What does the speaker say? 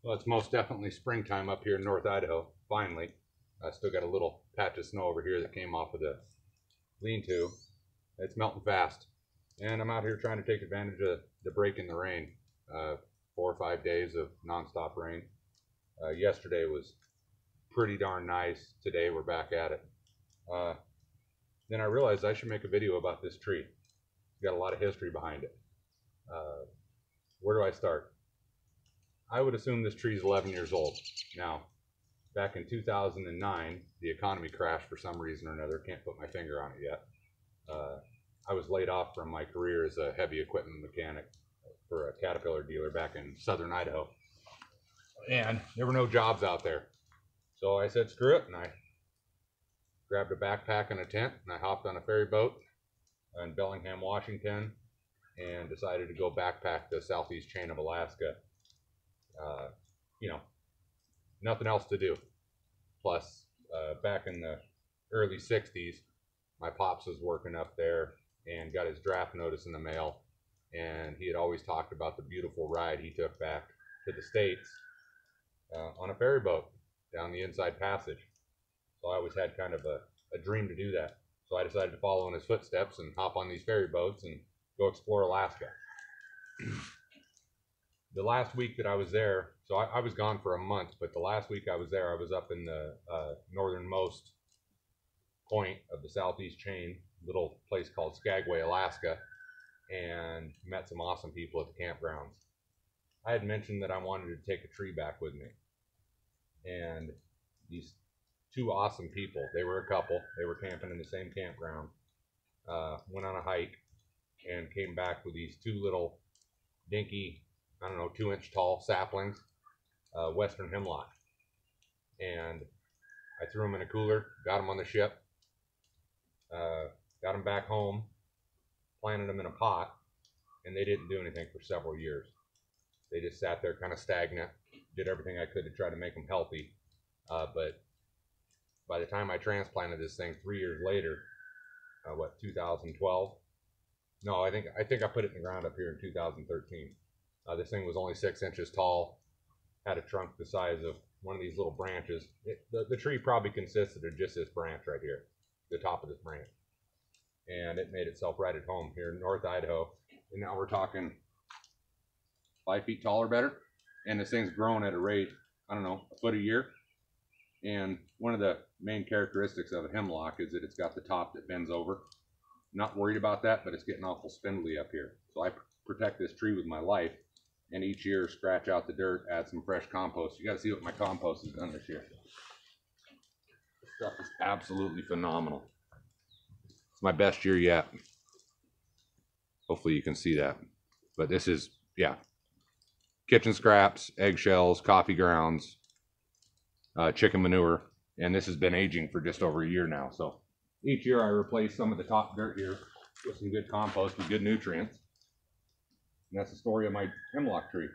Well, it's most definitely springtime up here in North Idaho, finally. I still got a little patch of snow over here that came off of the lean-to. It's melting fast. And I'm out here trying to take advantage of the break in the rain. 4 or 5 days of nonstop rain. Yesterday was pretty darn nice. Today we're back at it. Then I realized I should make a video about this tree. It's got a lot of history behind it. Where do I start? I would assume this tree is 11 years old. Now, back in 2009, the economy crashed for some reason or another. Can't put my finger on it yet. I was laid off from my career as a heavy equipment mechanic for a Caterpillar dealer back in southern Idaho. And there were no jobs out there. So I said, screw it, and I grabbed a backpack and a tent, and I hopped on a ferry boat in Bellingham, Washington, and decided to go backpack the southeast chain of Alaska. Nothing else to do. Plus, back in the early 60s, my pops was working up there and got his draft notice in the mail, and he had always talked about the beautiful ride he took back to the States on a ferry boat down the Inside Passage. So I always had kind of a dream to do that. So I decided to follow in his footsteps and hop on these ferry boats and go explore Alaska. The last week that I was there, so I was gone for a month, but the last week I was there, I was up in the northernmost point of the southeast chain, little place called Skagway, Alaska, and met some awesome people at the campgrounds. I had mentioned that I wanted to take a tree back with me, and these two awesome people, they were a couple, they were camping in the same campground, went on a hike and came back with these two little dinky, 2-inch tall saplings, Western Hemlock. And I threw them in a cooler, got them on the ship, got them back home, planted them in a pot, and they didn't do anything for several years. They just sat there kind of stagnant, did everything I could to try to make them healthy. But by the time I transplanted this thing 3 years later, 2012? No, I think I put it in the ground up here in 2013. This thing was only 6 inches tall, had a trunk the size of one of these little branches. The tree probably consisted of just this branch right here, the top of this branch. And it made itself right at home here in North Idaho. And now we're talking 5 feet tall or better. And this thing's growing at a rate, a foot a year. And one of the main characteristics of a hemlock is that it's got the top that bends over. Not worried about that, but it's getting awful spindly up here. So I protect this tree with my life, and each year scratch out the dirt, add some fresh compost. You got to see what my compost has done this year. This stuff is absolutely phenomenal. It's my best year yet. Hopefully you can see that. But this is, kitchen scraps, eggshells, coffee grounds, chicken manure, and this has been aging for just over a year now. So each year I replace some of the top dirt here with some good compost with good nutrients. And that's the story of my hemlock tree.